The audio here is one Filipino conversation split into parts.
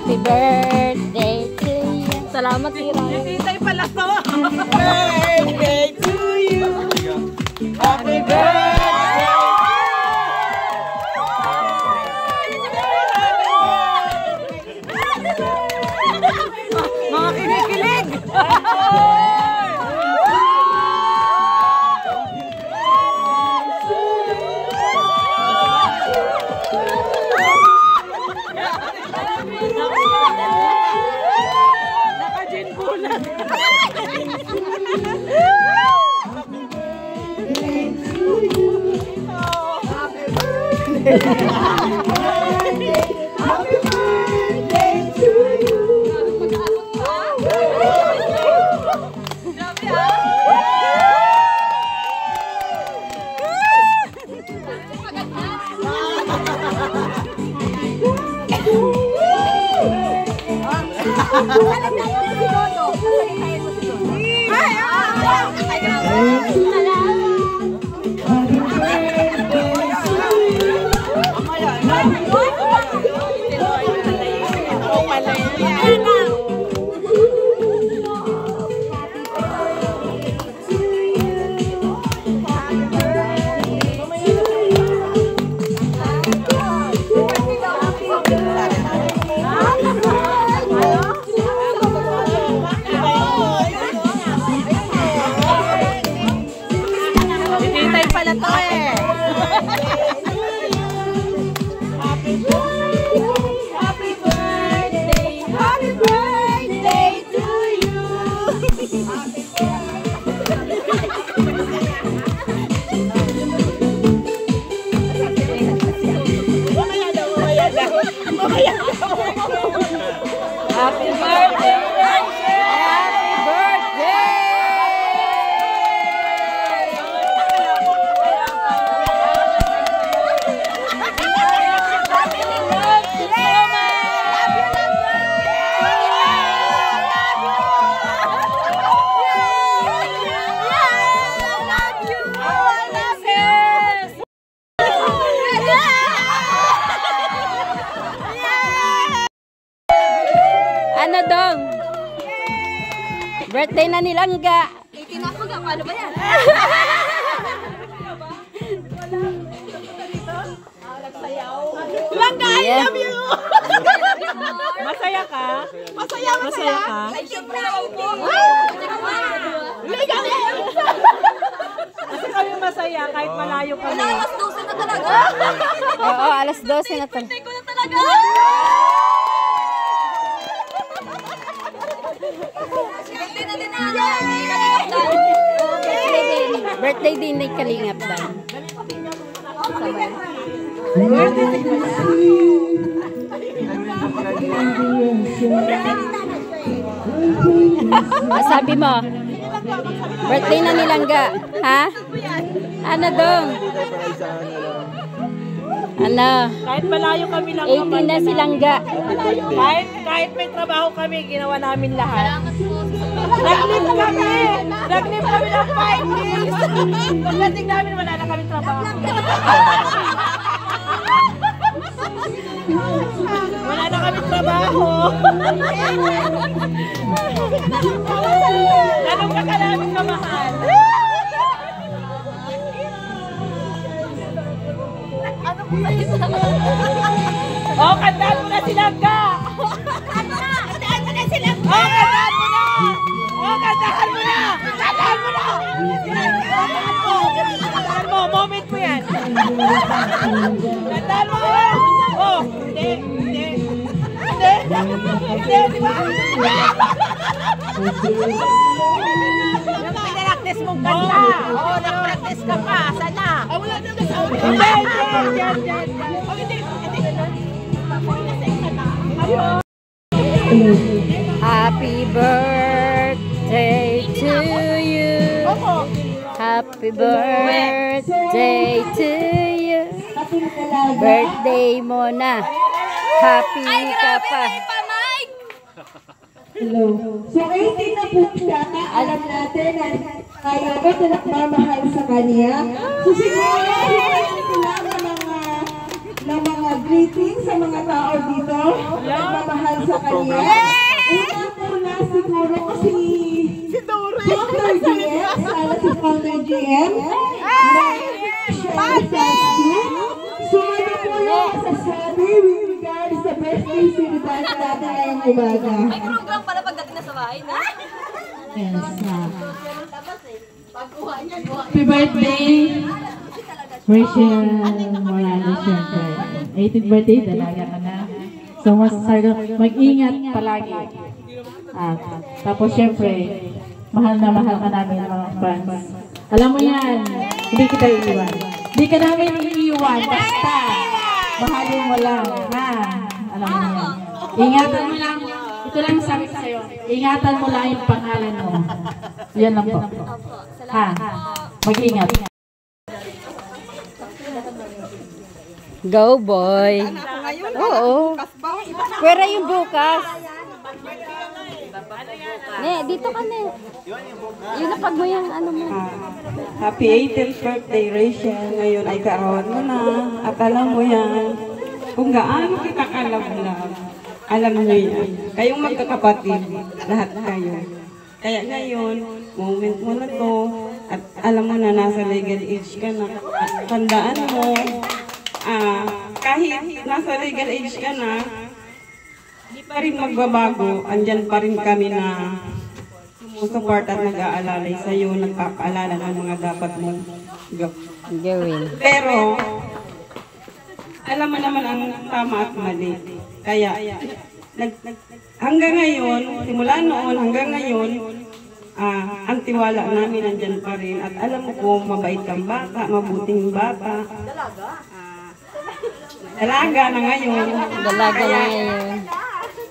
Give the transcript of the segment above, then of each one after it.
Happy birthday to you. Salamat, Tira. Hintay pala to. Birthday to you. Happy birthday. Mga kinikilig. Naka-gin bulan. Happy birthday! Happy birthday! Ano dong? Birthday na ni Langga. 18 ako ga, paano ba yan? Langga, I love you! Masaya ka? Masaya ka? Ay, siyempre naman po. Kasi kami masaya kahit malayo kami. Wala, alas 12 na talaga. Oo, alas 12 na to. Birthday ko na talaga. Birthday na din na. Birthday din ni Kalingap Dan. Sabi mo, birthday na ni Langga. Ha? Ano dong? Ano? Kahit malayo kami lang 18 na si Langga. Kahit may trabaho kami, ginawa namin lahat. Nag-leave kami! Nag-leave kami ng 5 days! Pagdating namin, wala na kami trabaho. Wala na kami trabaho. Anong ka namin kamahal? Ano po sa isa? Oh, kantaan mo na si Langga! Kantaan mo na sila. Oh, kantaan mo na! Oh, kantaan mo na! Kantaan mo na! Kantaan mo! Moment mo yan! Kantaan mo! Oh, hindi! Hindi! Hindi! Hindi! Di ba? Yung pinaractice mong kanta! Oo, nag-practice ka pa! Sana? Wala na sa audio! Hindi! Hindi! Happy birthday to you. Happy birthday to you. Birthday mo na. Happy ka pa. Hello. So, 18 na po siya. Alam natin na kaya ba ito nagmamahal sa kanya? So, siguro, hinahal ko lang ng mga greeting sa mga tao dito. Nagmamahal sa kanya. Una siguro si Founder GM. Sana si Founder GM. Sumunod po yung masasabi with regards sa birthday celebration natin ngayong umaga. May program pala pagdating na sa bahay, na? Yes. Happy birthday, Rachel Morales, syempre. 18th birthday, dalaga ka na. So, mag-ingat palagi. Tapos, syempre, mahal na mahal ka namin mga fans. Alam mo yan, hindi kita iiwan. Hindi ka namin iiwan, basta mahalin mo lang, ha? Alam mo yan. Ingatan mo lang, ito lang sabi ko sa'yo, ingatan mo lang yung pangalan mo. Yan lang po. Ha? Mag-ingat. Go, boy. Oo. Pwera yung bukas. Ne, dito ka ne. Yun na pag mo yung ano mo. Happy 18th birthday, Rachel. Ngayon ay kaarawan mo na. At alam mo yan, kung gaano kita kalab-lab, alam mo yan. Kayong magkakapatid, lahat kayo. Kaya ngayon, moment mo na to, at alam mo na nasa legal age ka na. At tandaan mo, kahit nasa legal age ka na, hindi pa rin magbabago, andyan pa rin kami na sumusuport at nag-aalalay sa'yo, nagpapaalala ng mga dapat mong Gawin. pero, alam mo naman ang tama at mali. Kaya, hanggang ngayon, simula noon hanggang ngayon, ang tiwala namin andyan pa rin. At alam mo po, mabait kang bata, mabuting bata. Dalaga na ngayon. Dalaga na ngayon.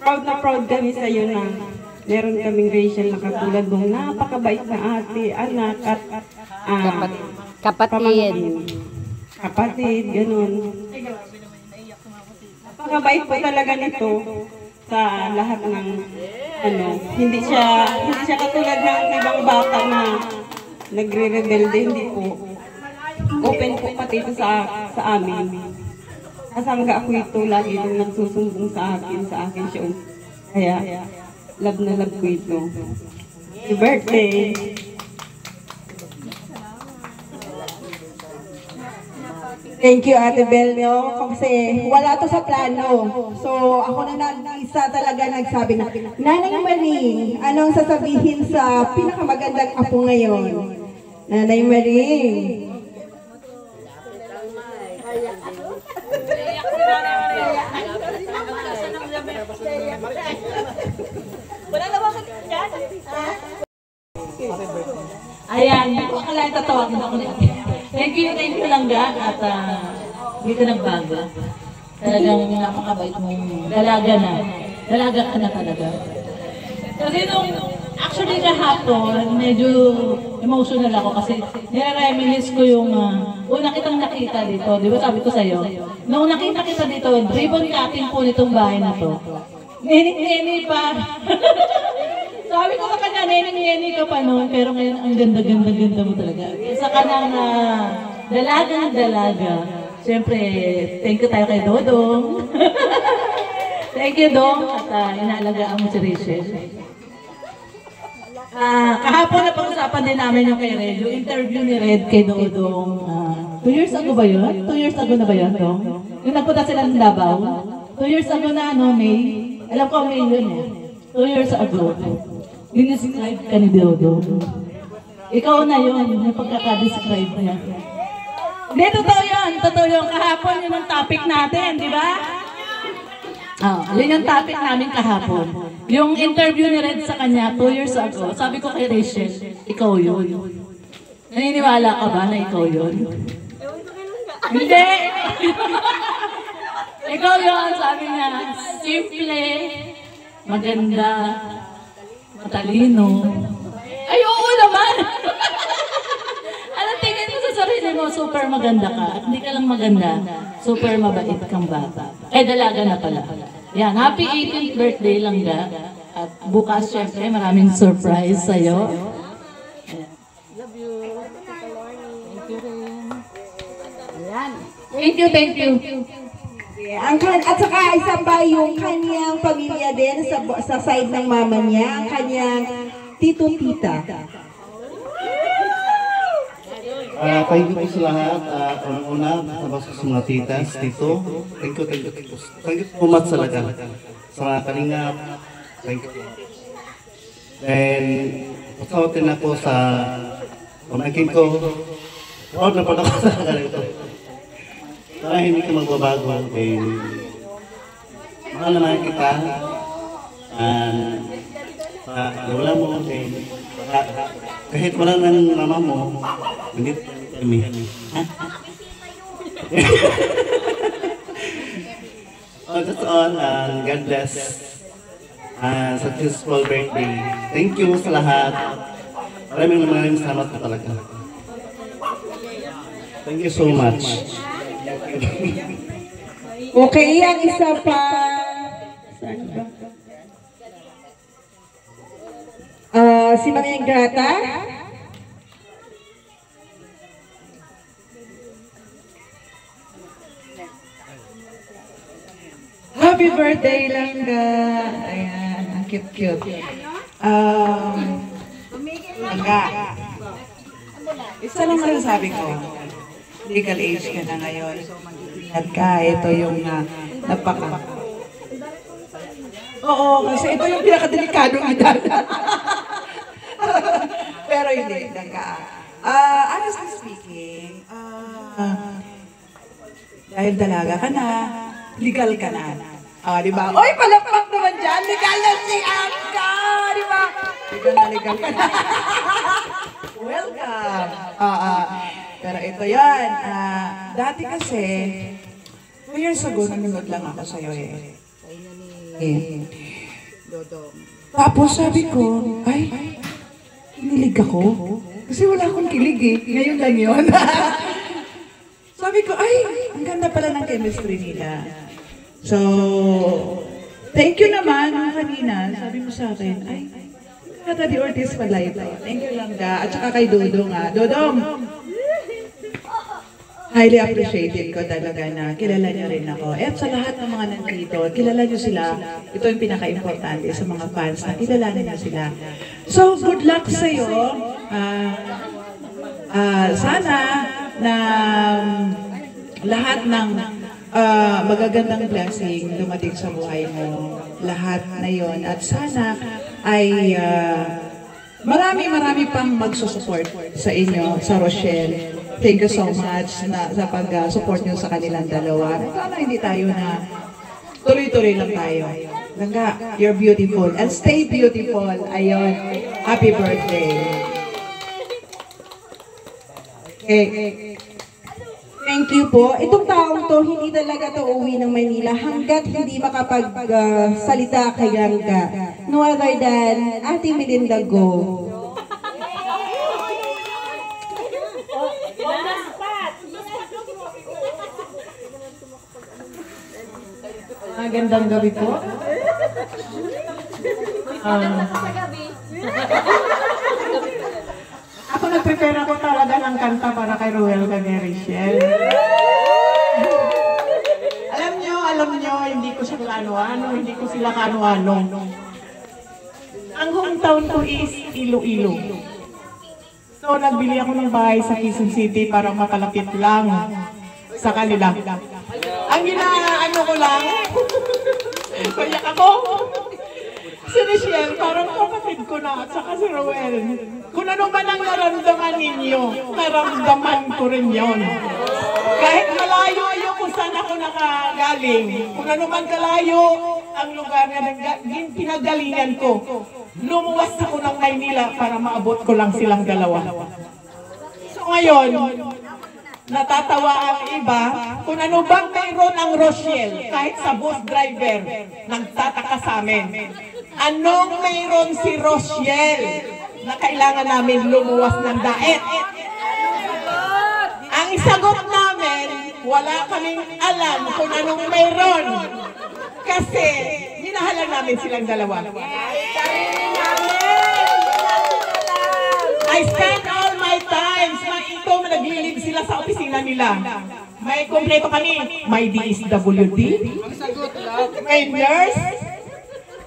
Proud na proud kami sa iyo na meron kaming Rachel na katulad mong napakabait na ate, anak at Kapatid. Kapatid, ganun. Napakabait po talaga nito sa lahat ng hindi siya katulad ng ibang bata na nagre-rebelde, hindi po. Open po pati ito sa amin. Kasangga ako ito, lagi nung nagsusumbong sa akin siya. Kaya, love na love ko ito. Happy birthday! Thank you, Ate Bel, no? Kasi wala to sa plano. So, ako na nag-isa talaga nagsabi na, Nanay Maring, anong sasabihin sa pinakamagandang apo ngayon? Nanay Maring. Ayan, akalain tatawagin ako niya. Thank you Langga at dito nagbago. Talagang napakabait mong dalaga na. Dalaga ka na talaga. Kasi actually kahapon, medyo emotional ako kasi nire-reminisce ko yung una kitang nakita dito. Di ba sabi ko sa'yo? Nung nakita kita dito, ribbon cutting po nitong bahay na to. Nini pa. Sabi ko sa kanya, nini ka pa noon, pero ngayon ang ganda mo talaga. Isa ka ng dalaga. Siyempre, thank you tayo kay Dodong. Thank you, Dong, at inaalagaan mo si Rachel. Kahapon na pag-usapan din namin yung kay Red, yung interview ni Red kay Dodong. 2 years ago ba yun? 2 years ago na ba yun, Dong? Yung nagpunta sila ng Davao? 2 years ago na, May? Alam ko, May yun eh. 2 years ago. Dinescribe ka ni Dodong. Ikaw na yun, yung pagkaka-describe niya. Hindi, totoo yun. Totoo yun. Kahapon yun ang topic natin, di ba? Yun yung topic namin kahapon. Yung interview ni Red sa kanya 2 years ago, sabi ko kay Rachel, ikaw yun. Naniniwala ka ba na ikaw yun? Hindi! Ikaw yun, sabi niya, simple, maganda, matalino. Ay, oo naman! Anong tingin mo sa sarili mo, super maganda ka. At hindi ka lang maganda, super mabait kang bata. Dalaga na pala. Yan, happy 18th birthday Langga. At bukas, syempre, maraming surprise sa'yo. Love you. Thank you rin. Thank you. At saka isa pa yung kanyang pamilya din sa side ng mama niya, ang kanyang tito-tita. Thank you po sa lahat. Unang-una, tapos sa mga titas, tito. Thank you. Thank you so much talaga. Sa mga kalingap. Thank you. Then, pasautin ako sa pamangkin ko. Proud na pala ako sa ganito. Para hindi ka magbabago. Mahal naman kita. Lola mo. Kahit wala ng mama mo, hindi kami. That's all. God bless. Successful birthday. Thank you sa lahat. Maraming salamat po talaga. Thank you so much. Okay, ang isa pa. Saan ba? Si Ma'am Ingrata. Happy birthday, Langga! Ayan, ang cute-cute. Langga, isa lang masasabi ko, legal age ka na ngayon. Ingat ka, ito yung napaka. Oo, kasi ito yung pinakadelikadong edad. Pero hindi, Langga. Honestly speaking, dahil dalaga ka na, legal ka na. Di ba? Oy, palakpak naman dyan. Legal na si Angka. Di ba? Legal ka na. Welcome. Pero ito yan. Dati kasi, 2 years ago, nanonood lang ako sa'yo eh. Tapos sabi ko, ay, kinilig ako. Kasi wala akong kilig eh. Ngayon lang yun. Sabi ko, ay, ang ganda pala ng chemistry nila. So, thank you naman kanina. Sabi mo sa akin, ay, Kata di Ortiz pala ito. Thank you Langga. At saka kay Dodong Dodong! Highly appreciated ko talaga na kilala niyo rin ako. At sa lahat ng mga nandito, kilala niyo sila. Ito yung pinaka-importante sa mga fans na kilalanin niyo sila. So, good luck sa'yo. Sana na lahat ng magagandang blessing dumating sa buhay mo. Lahat na yon. At sana ay marami pang magsusupport sa inyo, sa Rochelle. Thank you so much sa pag-support nyo sa kanilang dalawa. Sana hindi tayo na tuloy-tuloy lang tayo. Langga, you're beautiful. And stay beautiful. Ayun. Happy birthday. Thank you po. Itong taong to, hindi talaga to uwi ng Maynila hanggat hindi makapagsalita kay Langga. No other than Ate Melinda Go. Magandang gabi po. Ako nag-prepare ako talaga ng kanta para kay Ruel Richelle. Alam nyo, hindi ko siya kaano-ano, hindi ko sila kaano-ano. Ang hometown ko is Iloilo. So, nagbili ako ng bahay sa Quezon City para makalapit lang sa kanila. Ang ginaano ko lang, kayak ako. Si Richelle, parang kapatid ko na, at saka si Ruel. Kung ano man ang naramdaman ninyo, naramdaman ko rin yon. Kahit malayo kung saan ako nakagaling, kung ano man kalayo ang lugar na pinagalingan ko, lumuwas ako ng Maynila para maabot ko lang silang dalawa. So ngayon, natatawa ang iba kung ano bang mayroon ang Rochelle kahit sa bus driver nagtataka sa amin. Anong mayroon si Rochelle na kailangan namin lumuwas ng daet? Ang isagot namin, wala kaming alam kung anong mayroon. Kasi minahalan namin silang dalawa. I spend all my time. Ito, naglilib sila sa opisina nila. May kumpleto kami. May DSWD. May nurse.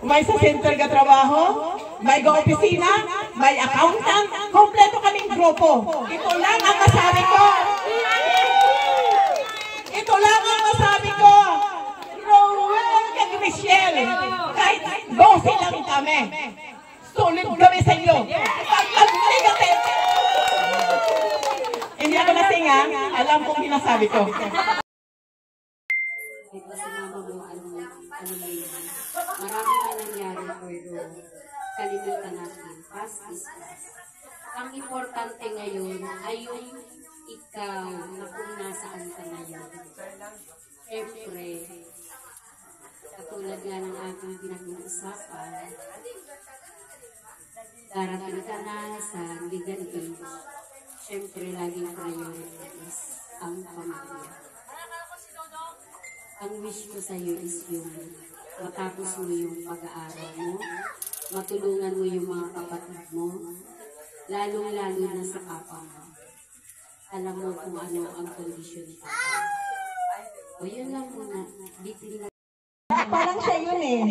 May sa center ka trabaho. May go-opisina. May accountant. Kumpleto kaming grupo. Ito lang ang masabi ko. Ito lang ang masabi ko. Rowell kag Michelle. Kahit 12 lang kami. Sulit kami sa inyo. Pag-negative. Hindi ako natinga. Alam kong hinasabi ko. Ito si mama mo, ano ba yun? Marami na nangyari, pero kalimutan natin. Past is past. Ang importante ngayon ay yung ikaw na kung nasaan ka ngayon. Siyempre, katulad nga ng ating pinag-uusapan, darating ka na sa legal age. Siyempre, laging priority is ang pamilya. Ang wish ko sa iyo is yung matapos mo yung pag-aaral mo, matulungan mo yung mga kapatid mo, lalong-lalo na sa papa mo. Alam mo kung ano ang kondisyon ni papa. O yun lang muna, bitin na. Parang siya yun eh.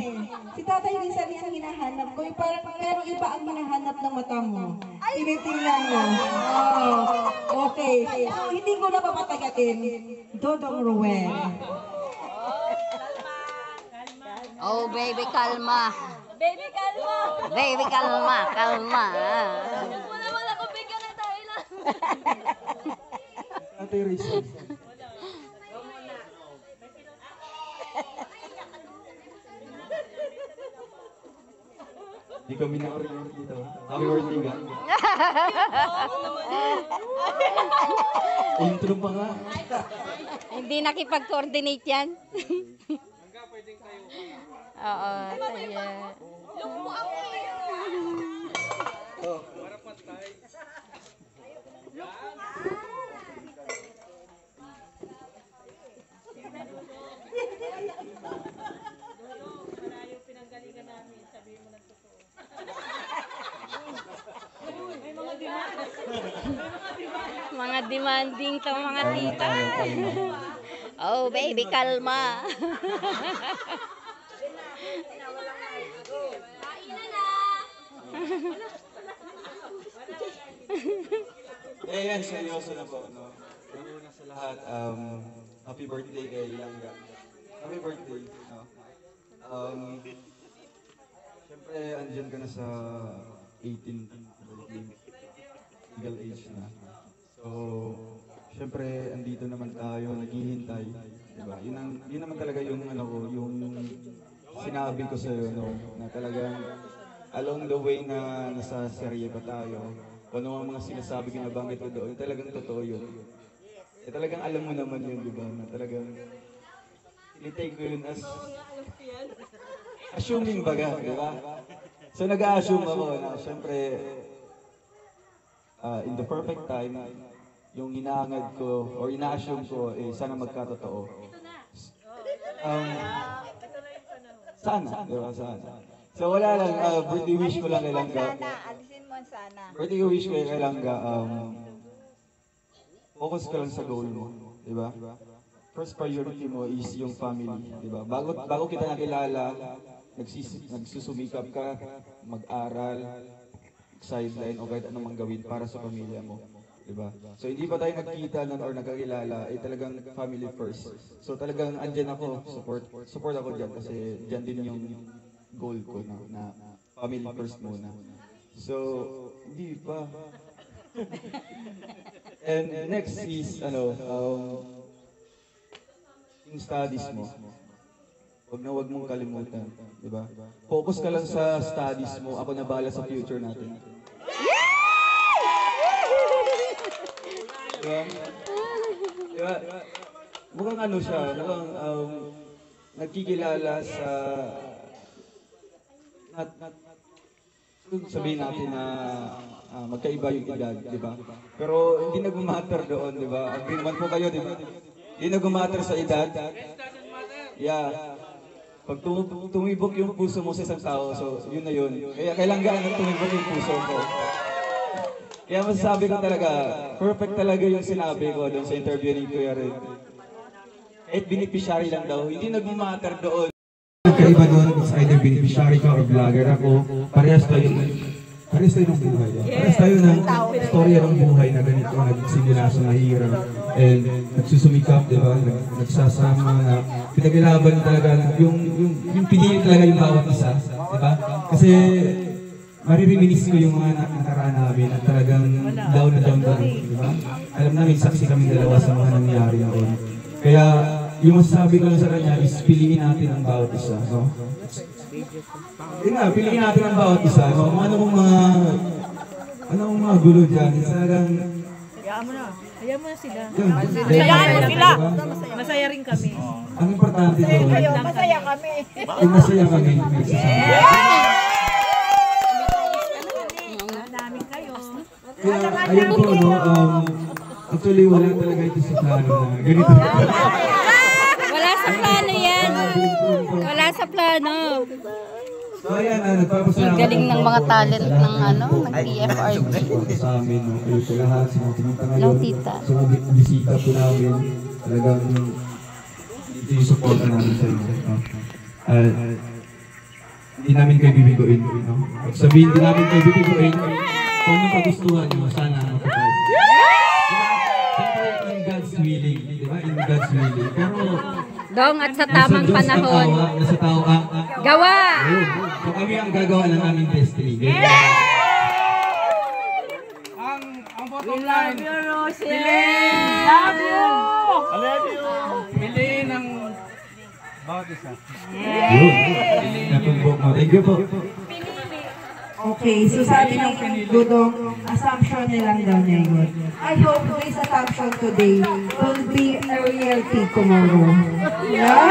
Si tatay minsan yung hinahanap ko. Parang pero iba ang hinahanap ng mata mo. Tinitingnan mo. Oh, okay. So, hindi ko na papatagatin. Dodong Rowell. Oh, baby, kalma. Baby, kalma. Baby, kalma, kalma. Wala ko bigyan ng dahilan. Ate Rizal. Hindi kami na-order dito. Happy birthday ka. Intro pa nga. Hindi nakipag-coordinate yan. Oo, tayo. Mga demanding to mga tita. Oh, baby, kalma. Yan, seryoso na po, no? Una sa lahat, happy birthday kay Langga. Happy birthday, no? Siyempre, andyan ka na sa 18 birthday, legal age na. So, siyempre, andito naman tayo, naghihintay, diba? Yun naman talaga yung, yung sinabi ko sa'yo, no? Na talagang, along the way na nasa serye pa tayo, kung ano ang mga sinasabi ko na banggit ko doon, talagang totoo yun. Eh, talagang alam mo naman yun, di ba? Na talagang, i-take ko yun as assuming baga, di ba? So nag-a-assume ako na syempre, in the perfect time, yung inaangad ko, or ina-assume ko, sana magkatotoo. Sana, di ba? Sana. So wala lang, birthday wish ko lang kay Langga. Birthday wish ko kay Langga, focus ka lang sa goal mo, di ba? First priority mo is yung family, di ba? Bago kita nakilala, nagsusumikap ka, mag-aral, sideline, o kahit anong gawin para sa pamilya mo, di ba? So hindi pa tayo nagkita nun or nagkakilala, talagang family first. So talagang andyan ako, support ako dyan kasi dyan din yung goal ko na family first muna. So, hindi pa. And next is, yung studies mo. Huwag mong kalimutan, di ba? Focus ka lang sa studies mo, ako na bahala sa future natin. Diba? Diba? Mukhang siya, mukhang nagkikilala sa sabihin natin na magkaiba yung edad, di ba? Pero hindi nag-matter doon, di ba? Agree naman po kayo, di ba? Hindi nag-matter sa edad. Yeah. Pag tumibok yung puso mo sa isang tao, so yun na yun. Kaya kailangan tumibok yung puso ko. Kaya masasabi ko talaga, perfect talaga yung sinabi ko doon sa interview ni Kuya Red. at beneficiary lang daw. Hindi nagmamatter doon. Nagkaiba doon, it's either beneficiary ka or vlogger ako. Parehas tayo ng buhay. Parehas tayo ng istorya ng buhay na ganito, nagsimula sa mahirap and nagsusumikap, di ba? Nagsasama na pinag-ilaban talaga yung pinili talaga yung bawat isa, di ba? Kasi maririminis ko yung mga nakaraan namin at talagang down na down, di ba? Alam namin, saksi kami dalawa sa mga nangyari noon. Kaya yung masasabi ko lang sa kanya is piliin natin ang bawat isa, no? Yun nga, piliin natin ang bawat isa, no? Anong mga gulo dyan? Talagang... Hayaan mo na. Hayaan mo na sila. Masayaan mo sila. Masaya rin kami. Ang importante doon. Masaya kami. Yung masaya kami. Kaya, ayun po, no? Actually, wala talaga ito sa plano na ganito. Wala sa plano yan. Wala sa plano. So ayan, nagpapasalamat Galing ng mga talent ng ng PFRG. Sa amin, no? Kayo po lahat, sinutinunta ngayon. No, tita. So bisita po namin, talagang ito yung support namin sa inyo. No? Hindi namin kayo bibiguin. No? Pag sabihin, hindi namin kayo bibiguin, kung anong kagustuhan nyo, sana matupad. Siyempre, in God's willing, di ba? In God's willing. Pero, Dong, at sa tamang panahon. Nasa tao ang Gawa! So kami ang gagawa ng aming destiny. Ang bottom line. Love you! I love you! Piliin ang bawat isa. Thank you po. Okay, so sabi ng Dudong, assumption nilang daw niya yun. I hope this assumption today will be a reality tomorrow. Yeah?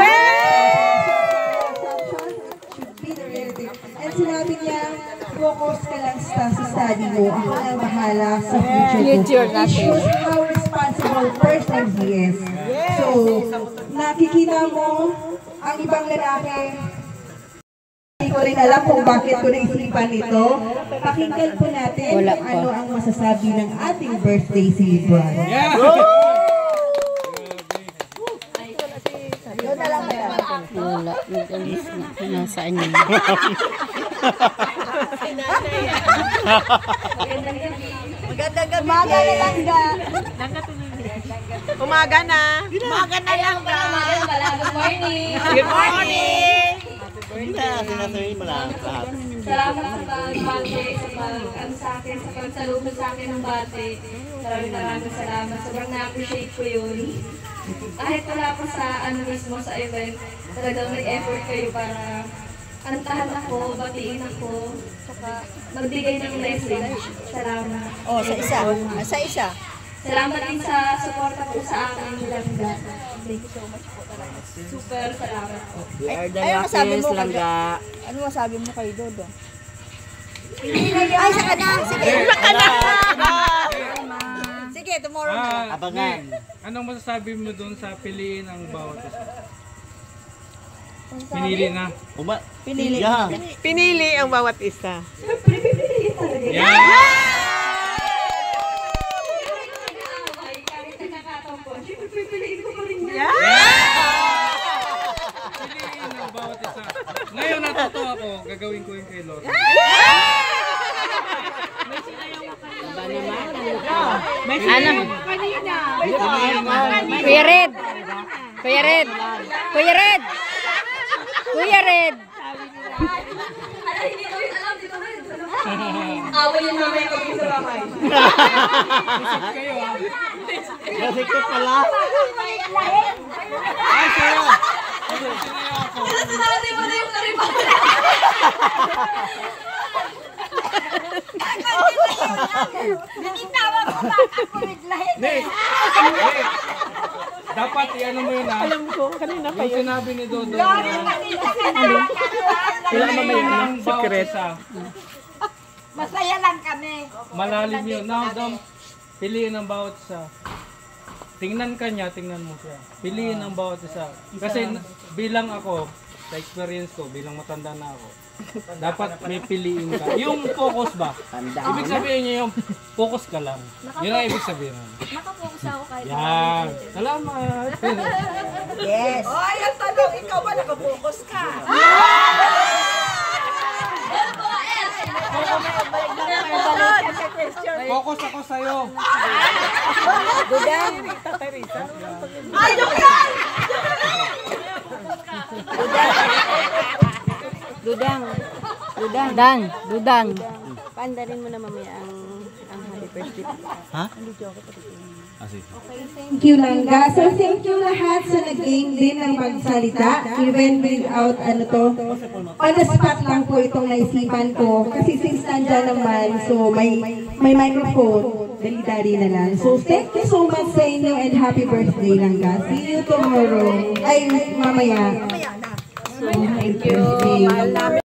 Assumption should be the reality. And sinabi niya, focus ka lang sa study mo. Ako ang bahala sa future ko. It shows how responsible person he is. So, nakikita mo ang ibang lalaki. Hindi ko rin alam kung bakit ko naisipan ito. Pakinggan po natin kung ano ang masasabi ng ating birthday celebrant. Wala. Nasaan yun? Magandang gabi. Umaga na langga. Umaga na. Umaga na langga. Good morning. Good morning. Salamat sa pagbate, sa akin, sa pagsalubong sa akin ng bate. Maraming salamat. Sobrang na-appreciate ko yun. Kahit wala pa sa mismo sa event, talagang nag-effort kayo para kantahan ako, batiin ako, saka magbigay ng message. Salamat. Oh, sa isa. Sa isa. Salamat din sa suporta po sa akin. Thank you so much po talaga. Super salamat po. Ay, masabi mo langga. Ano masabi mo kay Dodo? Ay, saka na. Sige. Saka na. Sige, tomorrow na. Abangan. Anong masasabi mo doon sa piliin ang bawat isa? Pinili na. Pinili. Pinili ang bawat isa. Siyempre, pipiliin talaga. Kahit nagkakataon po, siyempre pipiliin ko pa rin yan. Piliin ang bawat isa. Ngayon natuto ako, gagawin ko yung kay Lord. Ano? Kuya Red! Kuya Red! Kuya Red! Kuya Red! Hindi ko yun alam, dito rin. Away yung mamaya pag isa mamay. Isip kayo ha. Kasi ko pala. Ay, sa'yo! Sinasabi mo na yung kariban. Binitawa ko ba? Ako biglahin. Nick! Dapat i-ano mo yun ha. Alam ko, kanina pa yun. Yung sinabi ni Dodo na piliin ang bawat isa. Masaya lang kami. Malalim yun. Now, Dom, piliin ang bawat isa. Tingnan ka niya, tingnan mo siya. Piliin ang bawat isa. Kasi bilang ako, sa experience ko bilang matanda na ako, dapat may piliin ka. Yung focus ba? Ibig sabihin niya yung focus ka lang. Yun ang ibig sabihin. Nakapokus ako kahit Yan. Salamat. Yes. Ay, ang tanong, ikaw ba nakapokus ka? Focus ako sa'yo. Dudang. Ayok yan! Dudang. Dudang. Dudang. Paandarin mo na mamaya ang happy birthday. Ha? Thank you, Langga. So, thank you lahat sa nag-game din ng magsalita. Even without, on the spot lang po itong naisipan ko. Kasi since nandyan naman, so may microphone, dali-dali na lang. So, thank you so much sa inyo and happy birthday, Langga. See you tomorrow. Ay, mamaya. So, thank you.